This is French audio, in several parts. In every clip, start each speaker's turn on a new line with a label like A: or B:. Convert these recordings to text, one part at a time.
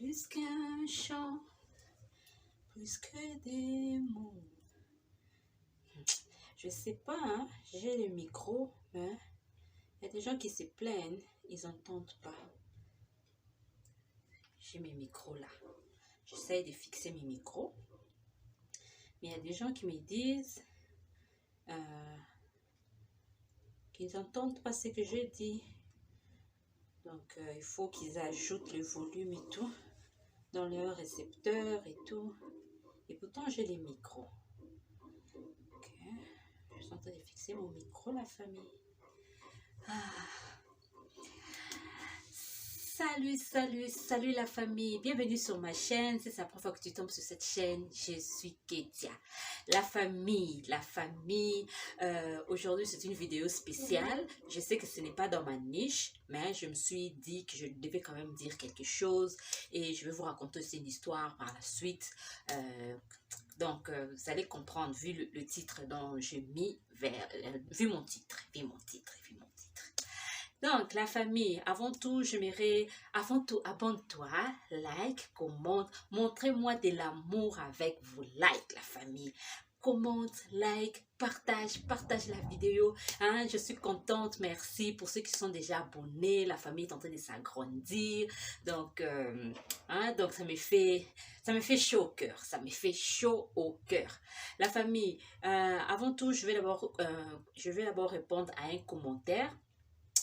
A: Plus qu'un chant, plus que des mots. Je sais pas, hein, j'ai le micro, mais il y a des gens qui se plaignent, ils n'entendent pas. J'ai mes micros là. J'essaie de fixer mes micros. Mais il y a des gens qui me disent qu'ils n'entendent pas ce que je dis. Donc, il faut qu'ils ajoutent le volume et tout dans leur récepteur et tout. Et pourtant, j'ai les micros. Ok. Je suis en train de fixer mon micro, la famille. Salut la famille. Bienvenue sur ma chaîne. C'est la première fois que tu tombes sur cette chaîne. Je suis Ketia. La famille. Aujourd'hui, c'est une vidéo spéciale. Je sais que ce n'est pas dans ma niche, mais je me suis dit que je devais quand même dire quelque chose. Et je vais vous raconter aussi une histoire par la suite. Donc, vous allez comprendre, vu le titre dont j'ai mis vu mon titre. Donc, la famille, avant tout, abonne-toi, like, commente, montrez-moi de l'amour avec vos likes, la famille. Commente, like, partage la vidéo. Hein, je suis contente, merci pour ceux qui sont déjà abonnés. La famille est en train de s'agrandir. Donc, donc ça me fait chaud au cœur. La famille, avant tout, je vais d'abord répondre à un commentaire.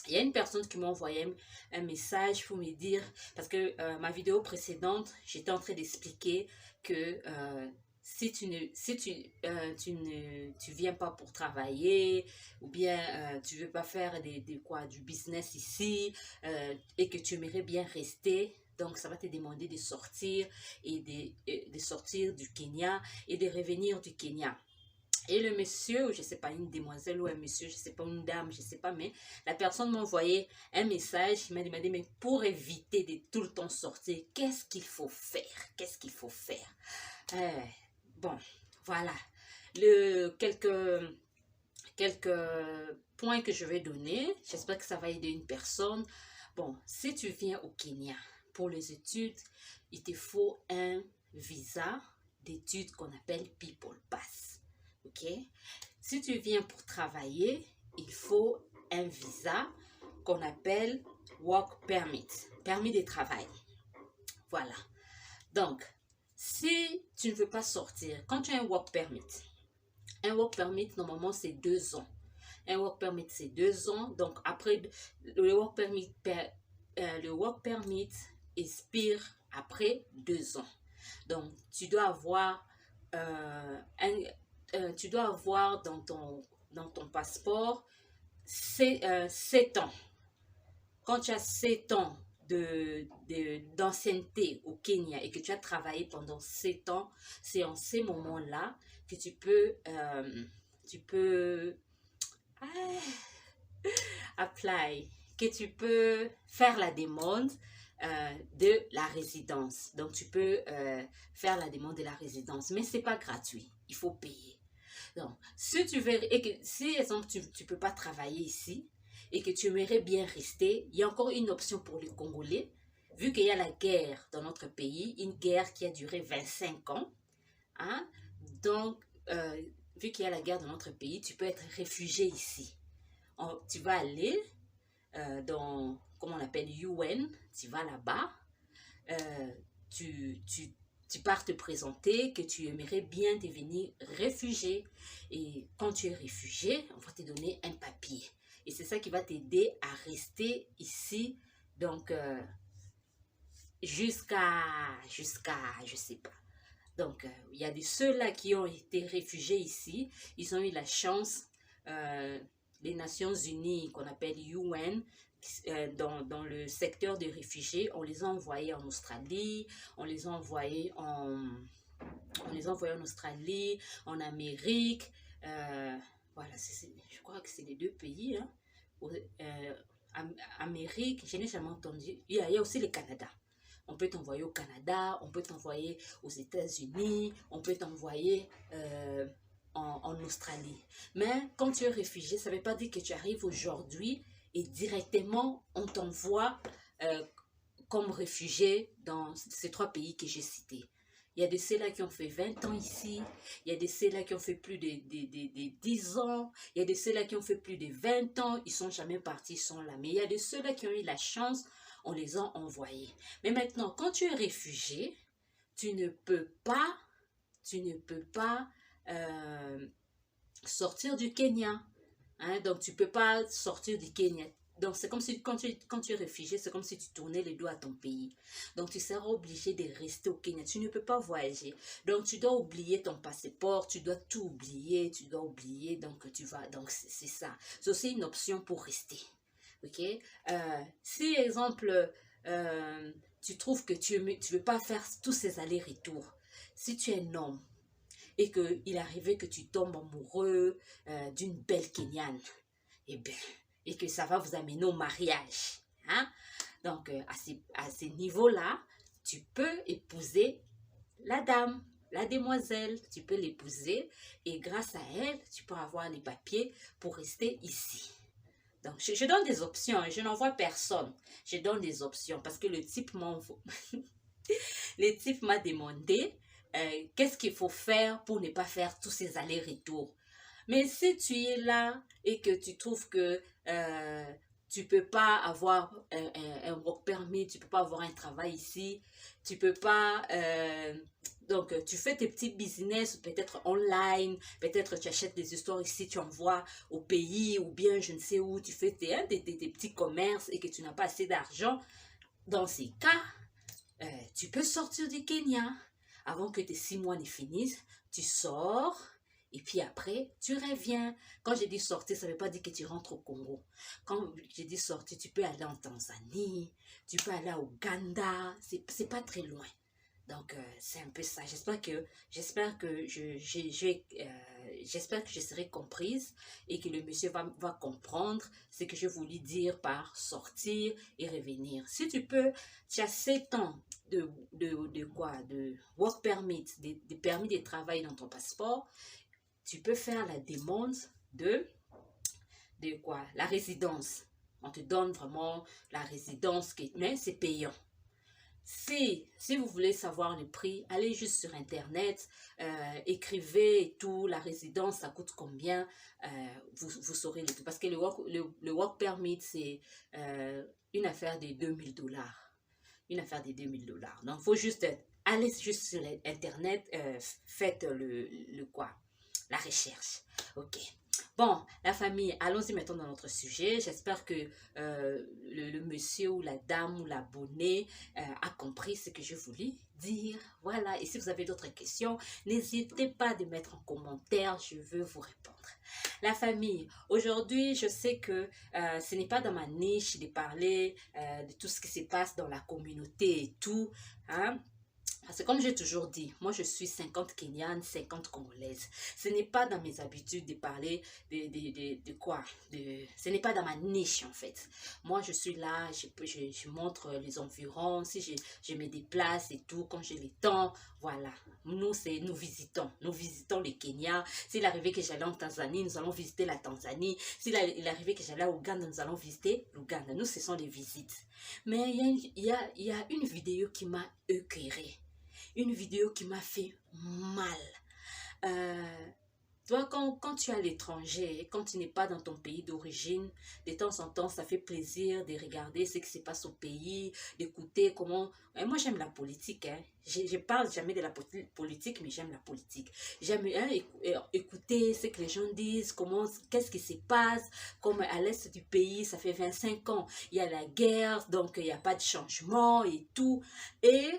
A: Il y a une personne qui m'a envoyé un message pour me dire, parce que ma vidéo précédente, j'étais en train d'expliquer que si tu viens pas pour travailler, ou bien tu veux pas faire du business ici, et que tu aimerais bien rester, donc ça va te demander de sortir et de sortir du Kenya et de revenir du Kenya. Et le monsieur, ou je sais pas, une demoiselle ou un monsieur, je sais pas, une dame, je sais pas, mais la personne m'a envoyé un message, il m'a demandé, mais pour éviter de tout le temps sortir, qu'est-ce qu'il faut faire? Bon, voilà. Quelques points que je vais donner, j'espère que ça va aider une personne. Bon, si tu viens au Kenya pour les études, il te faut un visa d'études qu'on appelle People Pass. Ok? Si tu viens pour travailler, il faut un visa qu'on appelle Work Permit, permis de travail. Voilà. Donc, si tu ne veux pas sortir, quand tu as un Work Permit, normalement, c'est 2 ans. Un Work Permit, c'est 2 ans. Donc, après, le Work Permit expire après 2 ans. Donc, tu dois avoir dans ton passeport 7 ans. Quand tu as 7 ans d'ancienneté au Kenya et que tu as travaillé pendant 7 ans, c'est en ces moments-là que tu peux apply, que tu peux faire la demande de la résidence. Donc, tu peux faire la demande de la résidence, mais ce n'est pas gratuit. Il faut payer. Donc, si tu veux, si exemple, tu ne peux pas travailler ici et que tu aimerais bien rester, il y a encore une option pour les Congolais, vu qu'il y a la guerre dans notre pays, une guerre qui a duré 25 ans. Hein? Donc, vu qu'il y a la guerre dans notre pays, tu peux être réfugié ici. Tu vas aller dans, comment on appelle, UN, tu vas là-bas, tu pars te présenter que tu aimerais bien devenir réfugié. Et quand tu es réfugié, on va te donner un papier. Et c'est ça qui va t'aider à rester ici. Donc, jusqu'à, je sais pas. Donc, il y a de ceux-là qui ont été réfugiés ici. Ils ont eu la chance, les Nations Unies, qu'on appelle UN, dans le secteur des réfugiés, on les a envoyés en Australie, on les a envoyés en Australie, en Amérique. Voilà, je crois que c'est les 2 pays. Hein. Amérique, je n'ai jamais entendu. Il y a aussi le Canada. On peut t'envoyer au Canada, on peut t'envoyer aux États-Unis, on peut t'envoyer en Australie. Mais quand tu es réfugié, ça ne veut pas dire que tu arrives aujourd'hui et directement on t'envoie comme réfugiés dans ces 3 pays que j'ai cités. Il y a de ceux-là qui ont fait 20 ans ici, il y a de ceux-là qui ont fait plus de 10 ans, il y a de ceux-là qui ont fait plus de 20 ans, ils sont jamais partis, ils sont là. Mais il y a de ceux-là qui ont eu la chance, on les a envoyés. Mais maintenant, quand tu es réfugié, tu ne peux pas sortir du Kenya. Hein? Donc, tu ne peux pas sortir du Kenya. Donc, c'est comme si quand tu es réfugié, c'est comme si tu tournais les doigts à ton pays. Donc, tu seras obligé de rester au Kenya. Tu ne peux pas voyager. Donc, tu dois oublier ton passeport. Tu dois tout oublier. Tu dois oublier. Donc, tu vas. Donc, c'est ça. C'est aussi une option pour rester. OK? Si, exemple, tu trouves que tu ne veux pas faire tous ces allers-retours, si tu es un homme, et qu'il arrivait que tu tombes amoureux d'une belle Kenyane, et que ça va vous amener au mariage. Hein? Donc, à ces niveaux-là, tu peux épouser la dame, la demoiselle, tu peux l'épouser et grâce à elle, tu peux avoir les papiers pour rester ici. Donc, je donne des options, je n'envoie personne. Je donne des options parce que le type m'a demandé qu'est-ce qu'il faut faire pour ne pas faire tous ces allers-retours. Mais si tu es là et que tu trouves que tu ne peux pas avoir un work permit, tu ne peux pas avoir un travail ici, tu ne peux pas... donc, tu fais tes petits business, peut-être online, peut-être tu achètes des histoires ici, tu envoies au pays ou bien je ne sais où, tu fais tes petits commerces et que tu n'as pas assez d'argent. Dans ces cas, tu peux sortir du Kenya avant que tes 6 mois ne finissent. Tu sors et puis après, tu reviens. Quand je dis sortir, ça ne veut pas dire que tu rentres au Congo. Quand je dis sortir, tu peux aller en Tanzanie, tu peux aller à Ouganda, c'est pas très loin. Donc, c'est un peu ça. J'espère que je serai comprise et que le monsieur va comprendre ce que je voulais dire par sortir et revenir. Si tu peux, tu as 7 ans de work permit, de permis de travail dans ton passeport, tu peux faire la demande de la résidence. On te donne vraiment la résidence, mais c'est payant. Si vous voulez savoir le prix, allez juste sur Internet, écrivez et tout, la résidence, ça coûte combien, vous saurez le tout. Parce que le work permit, c'est une affaire de $2000. Une affaire de $2000. Donc, il faut juste aller juste sur Internet, faites la recherche. OK. Bon, la famille, allons-y maintenant dans notre sujet. J'espère que le monsieur ou la dame ou l'abonné a compris ce que je voulais dire. Voilà, et si vous avez d'autres questions, n'hésitez pas de mettre en commentaire, je veux vous répondre. La famille, aujourd'hui, je sais que ce n'est pas dans ma niche de parler de tout ce qui se passe dans la communauté et tout, hein. Parce que comme j'ai toujours dit, moi je suis 50 Kenyanes, 50 Congolaises. Ce n'est pas dans mes habitudes de parler ce n'est pas dans ma niche en fait. Moi je suis là, je montre les environs, si je me déplace et tout, quand j'ai le temps, voilà. Nous visitons le Kenya. S'il arrivait que j'allais en Tanzanie, nous allons visiter la Tanzanie. S'il arrivait que j'allais au Ouganda, nous allons visiter l'Ouganda. Nous, ce sont des visites. Mais il y a une vidéo qui m'a écœurée. Une vidéo qui m'a fait mal. Toi, quand tu es à l'étranger, quand tu n'es pas dans ton pays d'origine, de temps en temps, ça fait plaisir de regarder ce qui se passe au pays, d'écouter comment... Moi, j'aime la politique. Hein. Je parle jamais de la politique, mais j'aime la politique. J'aime écouter ce que les gens disent, qu'est-ce qui se passe, comme à l'est du pays, ça fait 25 ans, il y a la guerre, donc il n'y a pas de changement et tout. Et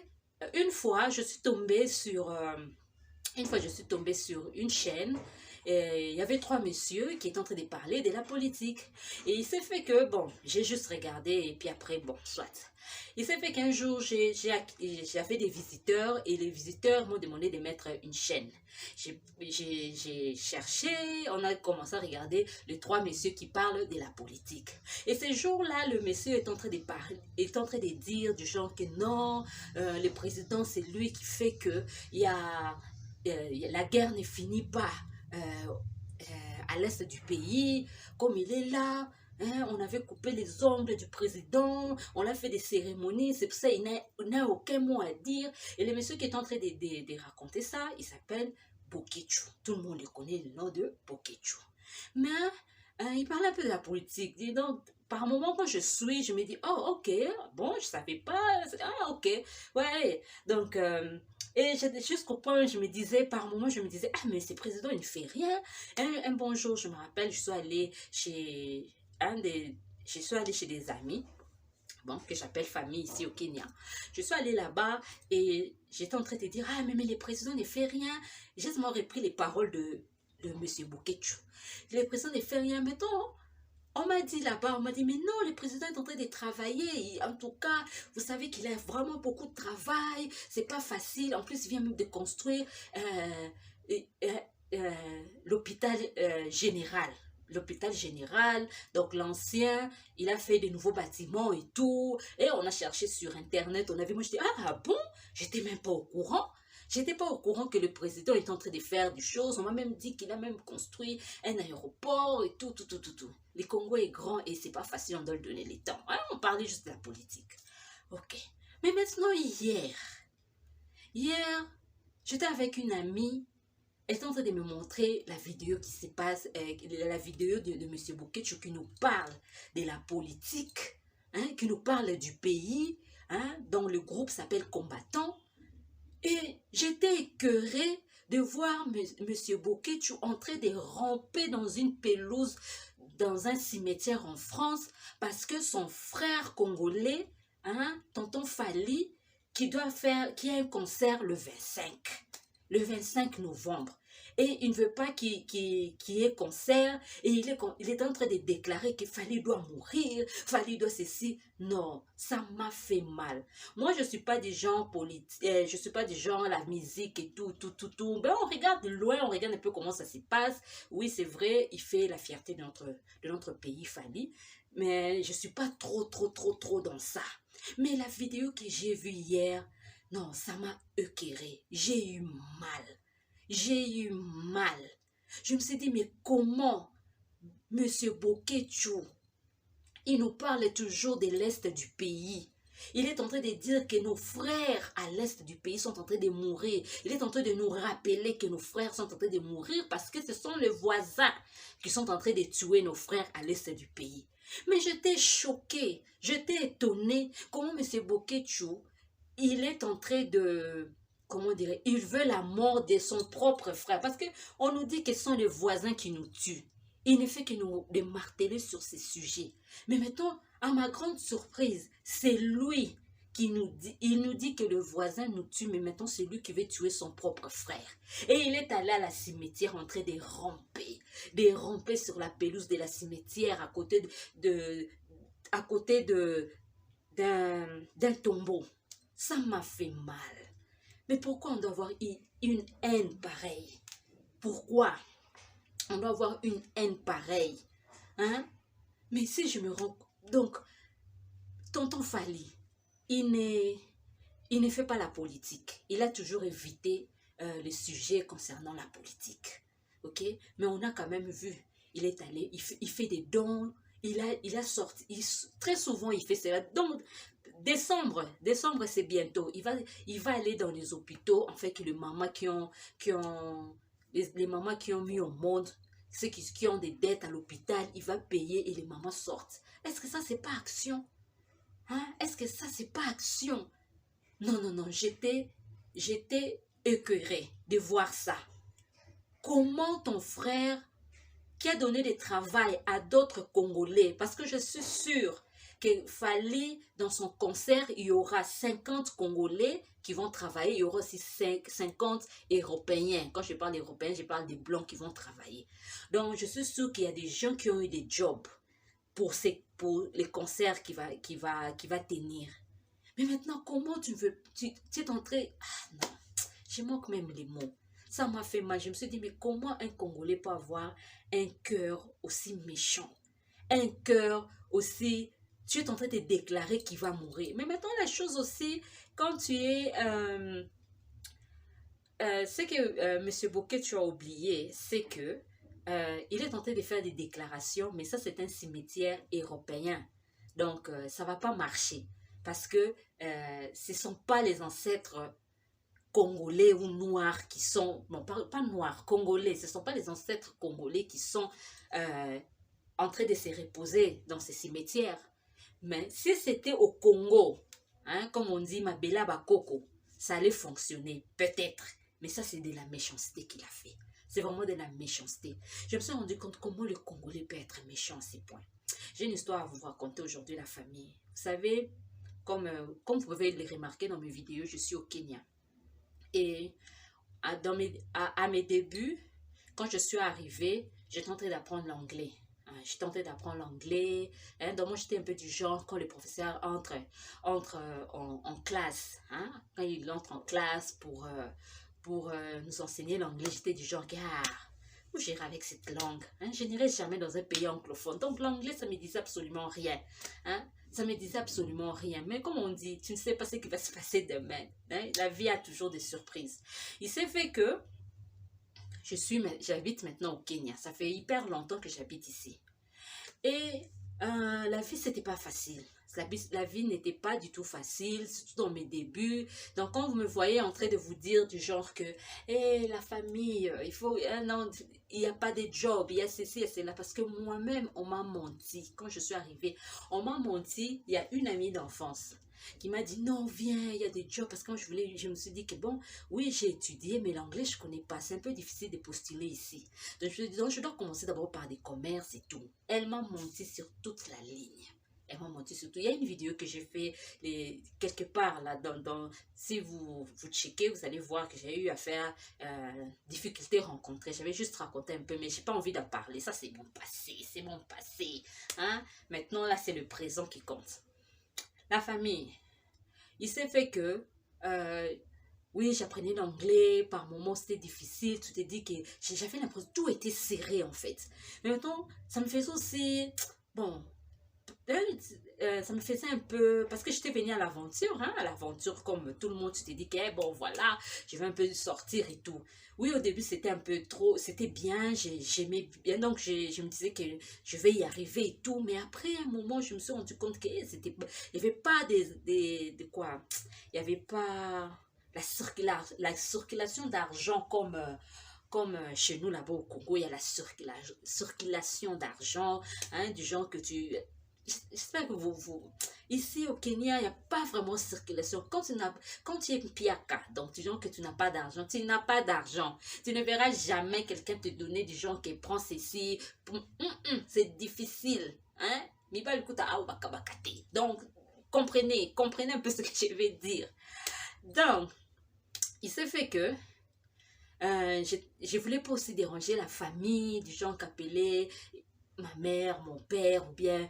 A: une fois, je suis tombée sur une chaîne. Et il y avait 3 messieurs qui étaient en train de parler de la politique. Et il s'est fait que, bon, j'ai juste regardé et puis après, bon, soit. Il s'est fait qu'un jour, j'avais des visiteurs et les visiteurs m'ont demandé de mettre une chaîne. J'ai cherché, on a commencé à regarder les 3 messieurs qui parlent de la politique. Et ce jour-là, le monsieur est en train de parler, est en train de dire du genre que non, le président, c'est lui qui fait que la guerre ne finit pas à l'est du pays, comme il est là, hein, on avait coupé les ongles du président, on a fait des cérémonies, c'est pour ça qu'il n'a aucun mot à dire. Et le monsieur qui est en train de raconter ça, il s'appelle Bokechu. Tout le monde le connaît, le nom de Bokechu. Mais il parle un peu de la politique. Dis donc, par moment, quand je suis, je me dis, oh, ok, bon, je savais pas, ah, ok, ouais. Donc, et jusqu'au point où je me disais, par moment, je me disais, ah, mais ce président, il ne fait rien. Un bon jour, je me rappelle, je suis allée chez je suis allée chez des amis, bon, que j'appelle famille ici au Kenya. Je suis allée là-bas et j'étais en train de dire, ah, mais le président ne fait rien. J'ai seulement repris les paroles de M. Bokechu. Le président ne fait rien. Maintenant, on m'a dit là-bas, on m'a dit, mais non, le président est en train de travailler. En tout cas, vous savez qu'il a vraiment beaucoup de travail. C'est pas facile. En plus, il vient même de construire l'hôpital général. L'hôpital général, donc l'ancien, il a fait de nouveaux bâtiments et tout. Et on a cherché sur Internet. On avait, moi, je dis, ah bon, j'étais même pas au courant. J'étais pas au courant que le président est en train de faire des choses. On m'a même dit qu'il a même construit un aéroport et tout. Le Congo est grand et c'est pas facile, on doit lui donner les temps. Hein? On parlait juste de la politique. Ok. Mais maintenant, hier, j'étais avec une amie. Elle est en train de me montrer la vidéo qui se passe, la vidéo de M. Bokechu qui nous parle de la politique, hein, qui nous parle du pays, hein, dont le groupe s'appelle Combattant. Et j'étais écœurée de voir M. Bokechu en train de ramper dans une pelouse, dans un cimetière en France, parce que son frère congolais, hein, tonton Fali, qui a un concert le 25 novembre. Et il ne veut pas qu'il y ait concert. Et il est en train de déclarer qu'il Fali doit mourir, Fali doit ceci. Non, ça m'a fait mal. Moi, je ne suis pas du genre politique, je ne suis pas du genre la musique et tout. Ben, on regarde de loin, on regarde un peu comment ça se passe. Oui, c'est vrai, il fait la fierté de notre pays, Fali. Mais je ne suis pas trop dans ça. Mais la vidéo que j'ai vue hier, non, ça m'a écœurée. J'ai eu mal. J'ai eu mal. Je me suis dit, mais comment M. Bokechu, il nous parle toujours de l'Est du pays. Il est en train de dire que nos frères à l'Est du pays sont en train de mourir. Il est en train de nous rappeler que nos frères sont en train de mourir parce que ce sont les voisins qui sont en train de tuer nos frères à l'Est du pays. Mais j'étais choquée, j'étais étonnée comment M. Bokechu, il est en train de... Comment dire, il veut la mort de son propre frère. Parce qu'on nous dit que ce sont les voisins qui nous tuent. Il ne fait que nous les marteler sur ces sujets. Mais maintenant, à ma grande surprise, c'est lui qui nous dit, il nous dit que le voisin nous tue, mais maintenant c'est lui qui veut tuer son propre frère. Et il est allé à la cimetière en train de ramper sur la pelouse de la cimetière à côté d'un tombeau. Ça m'a fait mal. Mais pourquoi on doit avoir une haine pareille? Pourquoi on doit avoir une haine pareille? Hein? Mais si je me rends... Donc, tonton Fali, il ne fait pas la politique. Il a toujours évité les sujets concernant la politique. Ok? Mais on a quand même vu, il est allé, il fait des dons, il a sorti, très souvent il fait cela. Donc, décembre c'est bientôt. Il va aller dans les hôpitaux, en fait, que les mamans les mamans qui ont mis au monde, ceux qui ont des dettes à l'hôpital, il va payer et les mamans sortent. Est-ce que ça, c'est pas action? Hein? Est-ce que ça, c'est pas action? Non, j'étais écœurée de voir ça. Comment ton frère, qui a donné du travail à d'autres Congolais, parce que je suis sûre qu'il fallait, dans son concert, il y aura 50 Congolais qui vont travailler, il y aura aussi 50 Européens. Quand je parle d'Européens, je parle des Blancs qui vont travailler. Donc, je suis sûre qu'il y a des gens qui ont eu des jobs pour les concerts qui va tenir. Mais maintenant, comment tu es entré... Ah non, je manque même les mots. Ça m'a fait mal. Je me suis dit, mais comment un Congolais peut avoir un cœur aussi méchant? Un cœur aussi... Tu es en train de déclarer qu'il va mourir. Mais maintenant, la chose aussi, quand tu es... ce que M. Bokechu, tu as oublié, c'est que il est tenté de faire des déclarations, mais ça, c'est un cimetière européen. Donc, ça ne va pas marcher parce que ce ne sont pas les ancêtres congolais ou noirs qui sont, non pas noirs, congolais, ce ne sont pas les ancêtres congolais qui sont euh, en train de se reposer dans ces cimetières. Mais si c'était au Congo, hein, comme on dit, Mabela Bakoko, ça allait fonctionner, peut-être. Mais ça, c'est de la méchanceté qu'il a fait. C'est vraiment de la méchanceté. Je me suis rendu compte comment le Congolais peut être méchant à ces points. J'ai une histoire à vous raconter aujourd'hui, la famille. Vous savez, comme vous pouvez le remarquer dans mes vidéos, je suis au Kenya. Et à mes débuts, quand je suis arrivée, j'ai tenté d'apprendre l'anglais. J'ai tenté d'apprendre l'anglais. Donc, moi, j'étais un peu du genre, quand le professeur entre en classe, hein, quand il entre en classe pour nous enseigner l'anglais, j'étais du genre, où j'irai avec cette langue, hein? Je n'irai jamais dans un pays anglophone. Donc, l'anglais, ça ne me disait absolument rien. Hein? Ça me disait absolument rien. Mais comme on dit, tu ne sais pas ce qui va se passer demain. Hein? La vie a toujours des surprises. Il s'est fait que j'habite maintenant au Kenya. Ça fait hyper longtemps que j'habite ici. Et la vie, c'était pas facile. La vie n'était pas du tout facile, surtout dans mes débuts. Donc, quand vous me voyez en train de vous dire du genre que la famille, il faut, non, il n'y a pas de job, il y a ceci et cela. Parce que moi-même, on m'a menti. Quand je suis arrivée, on m'a menti. Il y a une amie d'enfance qui m'a dit non, viens, il y a des jobs. Parce que quand je me suis dit que bon, oui, j'ai étudié, mais l'anglais, je ne connais pas. C'est un peu difficile de postuler ici. Donc, je dois commencer d'abord par des commerces et tout. Elle m'a menti sur toute la ligne. Elle m'a menti sur tout. Il y a une vidéo que j'ai fait quelque part là, si vous checkez, vous allez voir que j'ai eu à faire difficultés rencontrées. J'avais juste raconté un peu, mais je n'ai pas envie d'en parler. Ça, c'est mon passé, c'est mon passé. Hein? Maintenant, là, c'est le présent qui compte. La famille. Il s'est fait que, oui, j'apprenais l'anglais, par moments c'était difficile, tu t'es dit que j'avais l'impression que tout était serré en fait. Mais maintenant, ça me faisait aussi, bon, ça me faisait un peu, parce que j'étais venue à l'aventure comme tout le monde, tu t'es dit que, bon voilà, je vais un peu sortir et tout. Oui, au début c'était un peu trop, c'était bien, j'aimais bien, donc je me disais que je vais y arriver et tout, mais après un moment, je me suis rendu compte que il n'y avait pas de quoi, il n'y avait pas la circulation d'argent comme chez nous là-bas au Congo, il y a la circulation d'argent, hein, du genre que tu... J'espère que ici au Kenya, il n'y a pas vraiment de circulation. Quand tu es piaka, donc du genre que tu n'as pas d'argent, tu n'as pas d'argent. Tu ne verras jamais quelqu'un te donner du genre qui prend ceci. C'est difficile. Hein? Donc, comprenez un peu ce que je vais dire. Donc, il s'est fait que je voulais pas aussi déranger la famille, du genre qu'appeler ma mère, mon père, ou bien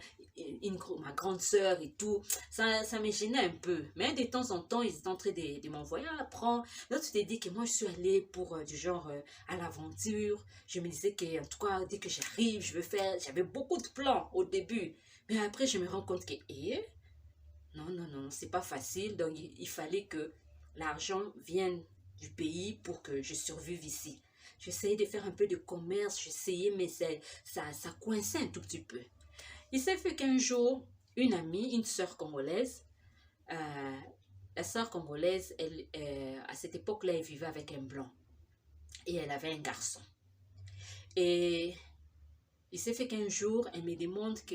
A: ma grande soeur et tout. Ça me gênait un peu. Mais de temps en temps, ils étaient en train de m'envoyer à apprendre. Là, tu t'es dit que moi, je suis allée pour du genre à l'aventure. Je me disais que, en tout cas, dès que j'arrive, je veux faire... J'avais beaucoup de plans au début. Mais après, je me rends compte que, non, c'est pas facile. Donc, il fallait que l'argent vienne du pays pour que je survive ici. J'essayais de faire un peu de commerce, j'essayais, mais ça coinçait un tout petit peu. Il s'est fait qu'un jour, une amie, une sœur congolaise, la sœur congolaise, à cette époque-là, elle vivait avec un blanc. Et elle avait un garçon. Et il s'est fait qu'un jour, elle me demande que,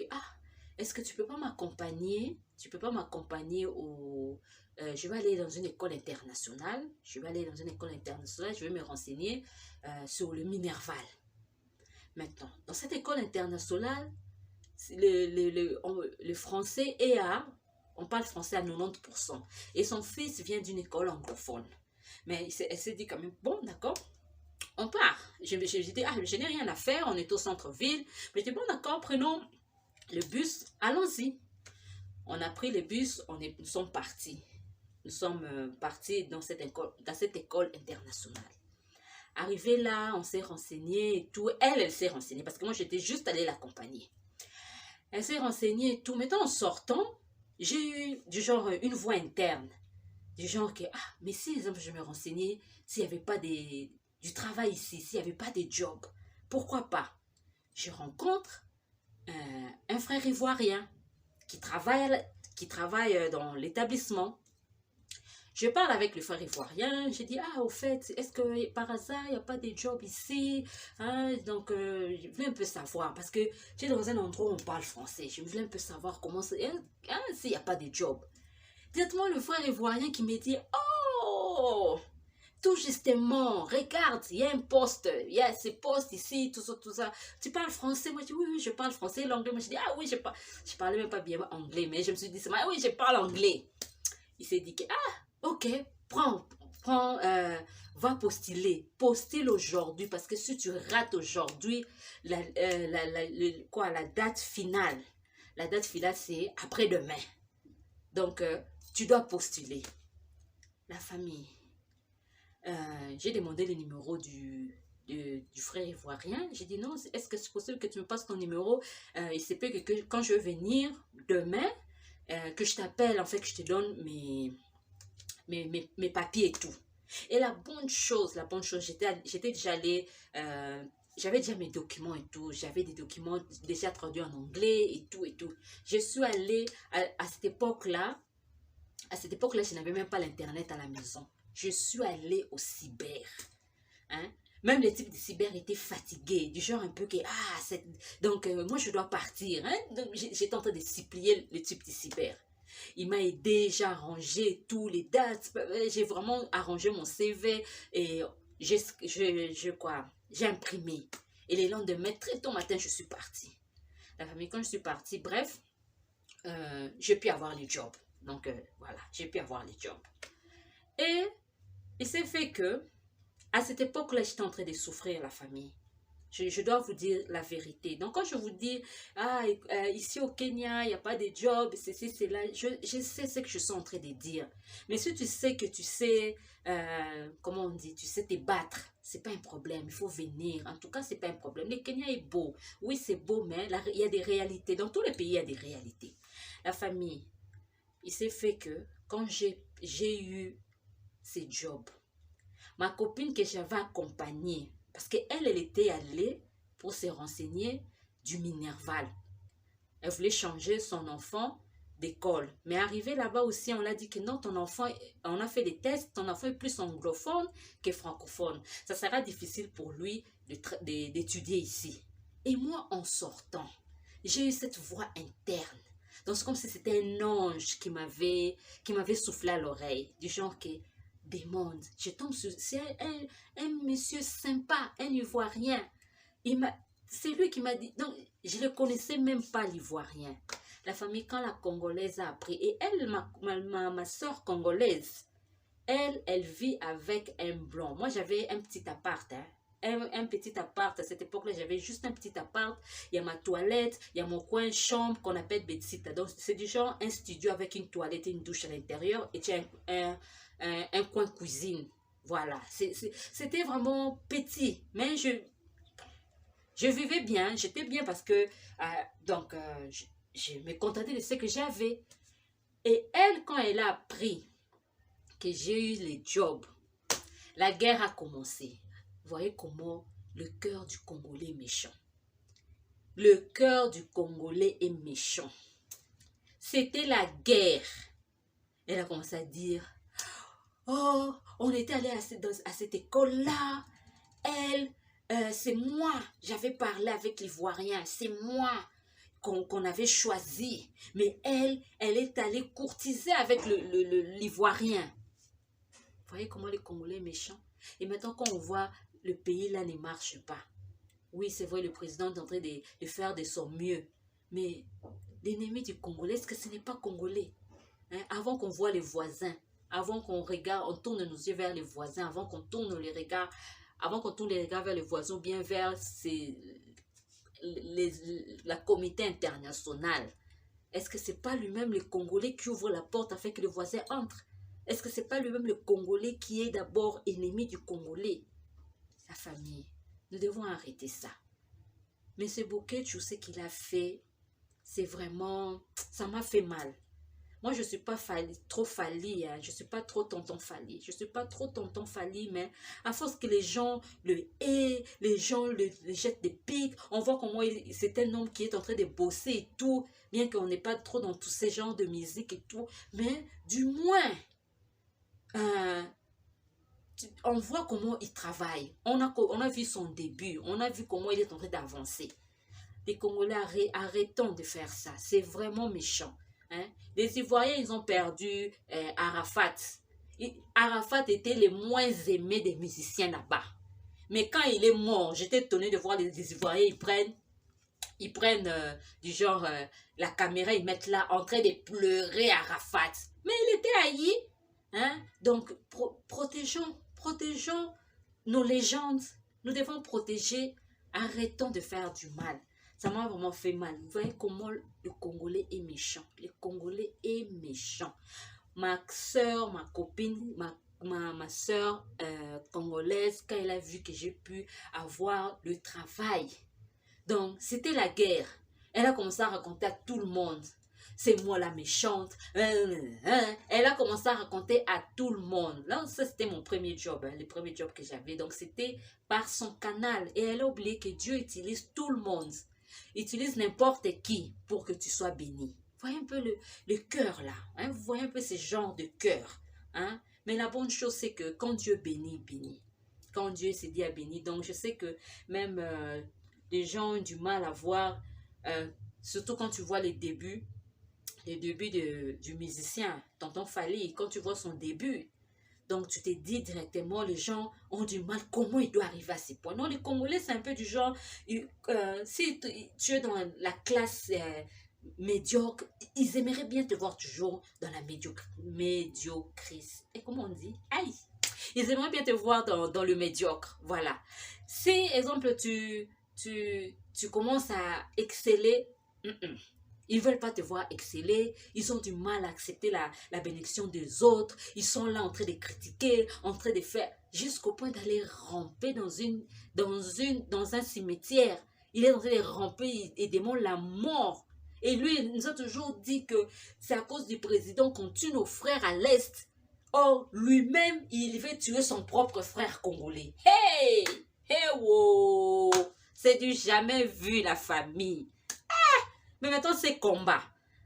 A: est-ce que tu peux pas m'accompagner? Tu peux pas m'accompagner au... je vais aller dans une école internationale. Je vais me renseigner sur le Minerval. Maintenant, dans cette école internationale, le français est on parle français à 90%. Et son fils vient d'une école anglophone. Mais elle s'est dit quand même, bon, d'accord, on part. Je dis, je n'ai rien à faire, on est au centre-ville. Mais je dis, bon, d'accord, prenons le bus, allons-y. On a pris le bus, nous sommes partis. Nous sommes partis dans cette école internationale. Arrivé là, on s'est renseigné et tout. Elle s'est renseignée parce que moi, j'étais juste allée l'accompagner. Elle s'est renseignée et tout. Maintenant, en sortant, j'ai eu du genre une voix interne. Du genre que, mais si, exemple, je me renseignais, s'il n'y avait pas du travail ici, s'il n'y avait pas de job, pourquoi pas? Je rencontre un frère ivoirien qui travaille dans l'établissement. Je parle avec le frère ivoirien, je dis, ah, au fait, est-ce que par hasard, il n'y a pas de job ici? Hein? Donc, je voulais un peu savoir, parce que j'ai dans un endroit où on parle français. Je voulais un peu savoir comment c'est, hein, s'il n'y a pas de job. Dites-moi le frère ivoirien qui me dit, oh, tout justement, regarde, il y a un poste, il y a ces postes ici, tout ça, tout ça. Tu parles français? Moi, je dis, oui, oui, je parle français. L'anglais, moi, je dis, ah oui, je parlais même pas bien anglais, mais je me suis dit, ah oui, je parle anglais. Il s'est dit que, ah, ok, va postule aujourd'hui, parce que si tu rates aujourd'hui, la date finale, c'est après-demain. Donc, tu dois postuler. La famille. J'ai demandé le numéro du frère ivoirien. J'ai dit non, est-ce que c'est possible que tu me passes ton numéro? Il se peut que quand je vais venir demain, que je t'appelle, en fait, que je te donne mes papiers et tout. Et la bonne chose, j'étais déjà allée, j'avais déjà mes documents et tout, j'avais des documents déjà traduits en anglais et tout et tout. Je suis allée à cette époque-là, je n'avais même pas l'internet à la maison. Je suis allée au cyber. Hein? Même le type de cyber était fatigué, du genre un peu que, donc moi je dois partir. Hein? J'étais en train de supplier le type de cyber. Il m'a aidé, j'ai arrangé tous les dates, j'ai vraiment arrangé mon CV et j'ai imprimé. Et le lendemain, très tôt matin, je suis partie. La famille, quand je suis partie, bref, j'ai pu avoir le job. Donc voilà, j'ai pu avoir le job. Et il s'est fait que, à cette époque-là, j'étais en train de souffrir, la famille. Je dois vous dire la vérité. Donc, quand je vous dis, ici au Kenya, il n'y a pas de job, ceci, cela, je sais ce que je suis en train de dire. Mais si tu sais que tu sais, comment on dit, tu sais te battre, c'est pas un problème, il faut venir. En tout cas, c'est pas un problème. Le Kenya est beau. Oui, c'est beau, mais il y a des réalités. Dans tous les pays, il y a des réalités. La famille, il s'est fait que, quand j'ai eu ces jobs, ma copine que j'avais accompagnée, parce qu'elle était allée pour se renseigner du Minerval. Elle voulait changer son enfant d'école. Mais arrivé là-bas aussi, on l'a dit que non, ton enfant, on a fait des tests, ton enfant est plus anglophone que francophone. Ça sera difficile pour lui d'étudier ici. Et moi, en sortant, j'ai eu cette voix interne. Donc, c'est comme si c'était un ange qui m'avait soufflé à l'oreille, du genre que, demande, je tombe sur, c'est un monsieur sympa, un Ivoirien. C'est lui qui m'a dit, donc je ne connaissais même pas l'Ivoirien. La famille, quand la Congolaise a appris, et elle, ma soeur congolaise, elle vit avec un blanc. Moi, j'avais un petit appart, hein. Un petit appart, à cette époque-là, j'avais juste un petit appart. Il y a ma toilette, il y a mon coin chambre qu'on appelle bedsita. Donc, c'est du genre un studio avec une toilette et une douche à l'intérieur. Et tu as un coin cuisine. Voilà. C'était vraiment petit. Mais je vivais bien. J'étais bien parce que, je me contentais de ce que j'avais. Et elle, quand elle a appris que j'ai eu les jobs, la guerre a commencé. Vous voyez comment le cœur du Congolais est méchant. Le cœur du Congolais est méchant. C'était la guerre. Elle a commencé à dire, oh, on était allé à cette école-là. C'est moi. J'avais parlé avec l'Ivoirien. C'est moi qu'on avait choisi. Mais elle est allée courtiser avec l'Ivoirien. Vous voyez comment les Congolais sont méchants? Et maintenant, quand on voit le pays là ne marche pas. Oui, c'est vrai, le président est en train de faire de son mieux. Mais l'ennemi du Congolais, est-ce que ce n'est pas Congolais? Hein? Avant qu'on voit les voisins, avant qu'on regarde, on tourne nos yeux vers les voisins, avant qu'on tourne les regards vers les voisins, bien vers la communauté internationale. Est-ce que ce n'est pas lui-même le Congolais qui ouvre la porte afin que le voisin entre? Est-ce que ce n'est pas lui-même le Congolais qui est d'abord ennemi du Congolais? La famille, nous devons arrêter ça. Mais ce bouquet, tu sais qu'il a fait, c'est vraiment, ça m'a fait mal. Moi, je ne suis pas trop Fally, hein. Je ne suis pas trop tonton Fally. Je ne suis pas trop tonton Fally, mais à force que les gens le haient, les gens le jettent des pics, on voit comment c'est un homme qui est en train de bosser et tout, bien qu'on n'est pas trop dans tous ces genres de musique et tout, mais du moins, euh, on voit comment il travaille. On a vu son début, on a vu comment il est en train d'avancer. Les Congolais, arrêtons de faire ça. C'est vraiment méchant. Hein? Les Ivoiriens, ils ont perdu Arafat. Arafat était le moins aimé des musiciens là-bas. Mais quand il est mort, j'étais étonnée de voir les Ivoiriens, ils prennent du genre la caméra, ils mettent là en train de pleurer Arafat. Mais il était haï. Hein? Donc, protégeons nos légendes. Nous devons protéger. Arrêtons de faire du mal. Ça m'a vraiment fait mal. Vous voyez comment le Congolais est méchant. Le Congolais est méchant. Ma soeur, ma copine, ma soeur congolaise, quand elle a vu que j'ai pu avoir le travail, donc c'était la guerre. Elle a commencé à raconter à tout le monde. C'est moi la méchante. Elle a commencé à raconter à tout le monde. Là, ça c'était mon premier job, hein, le premier job que j'avais. Donc c'était par son canal. Et elle a oublié que Dieu utilise tout le monde. Utilise n'importe qui pour que tu sois béni. Vous voyez un peu le cœur là. Hein? Vous voyez un peu ce genre de cœur. Hein? Mais la bonne chose, c'est que quand Dieu bénit, bénit. Quand Dieu s'est dit à bénir. Donc je sais que même les gens ont du mal à voir, surtout quand tu vois les débuts du musicien, tonton Fally, quand tu vois son début. Donc, tu te dis directement, les gens ont du mal, comment il doit arriver à ces points. Non, les Congolais, c'est un peu du genre, si tu es dans la classe médiocre, ils aimeraient bien te voir toujours dans la médiocrise. Et comment on dit? Aïe! Ils aimeraient bien te voir dans le médiocre. Voilà. Si, exemple, tu commences à exceller, ils ne veulent pas te voir exceller. Ils ont du mal à accepter la bénédiction des autres. Ils sont là en train de critiquer, en train de faire, jusqu'au point d'aller ramper dans un cimetière. Il est en train de ramper et demande la mort. Et lui, il nous a toujours dit que c'est à cause du président qu'on tue nos frères à l'Est. Or, lui-même, il veut tuer son propre frère congolais. Hey! Hey, wow! C'est du jamais vu, la famille. Mais maintenant, c'est combat.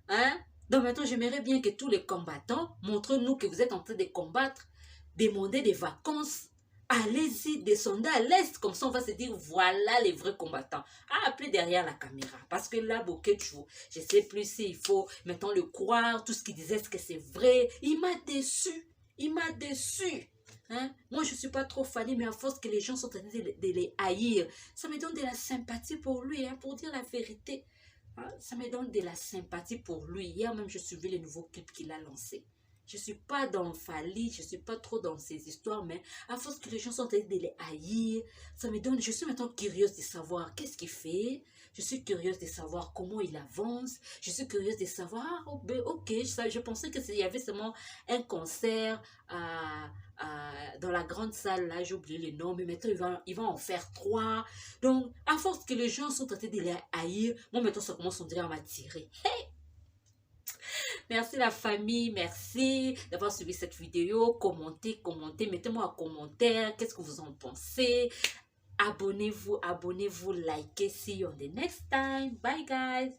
A: Hein? Donc maintenant, j'aimerais bien que tous les combattants, montrez-nous que vous êtes en train de combattre, demandez des vacances. Allez-y, descendez à l'Est. Comme ça, on va se dire, voilà les vrais combattants. À appeler derrière la caméra. Parce que là, Boketchou, je ne sais plus s'il faut maintenant le croire. Tout ce qu'il disait, est-ce que c'est vrai? Il m'a déçu. Il m'a déçu. Hein? Moi, je ne suis pas trop fanée, mais à force que les gens sont en train de les haïr, ça me donne de la sympathie pour lui, hein, pour dire la vérité. Ça me donne de la sympathie pour lui. Hier même, je suivi le nouveau clip qu'il a lancé. Je ne suis pas dans Fally, je ne suis pas trop dans ces histoires, mais à force que les gens sont en train de les haïr, ça me donne... Je suis maintenant curieuse de savoir qu'est-ce qu'il fait. Je suis curieuse de savoir comment il avance. Je suis curieuse de savoir, oh, ben, ok, je pensais qu'il y avait seulement un concert dans la grande salle, là, j'ai oublié le nom, mais maintenant, il va en faire 3. Donc, à force que les gens sont en train de les haïr, moi, maintenant, ça commence, on dirait, à m'attirer. Hey! Merci la famille, merci d'avoir suivi cette vidéo. Commentez, mettez-moi un commentaire, qu'est-ce que vous en pensez. Abonnez-vous, likez. See you on the next time. Bye guys.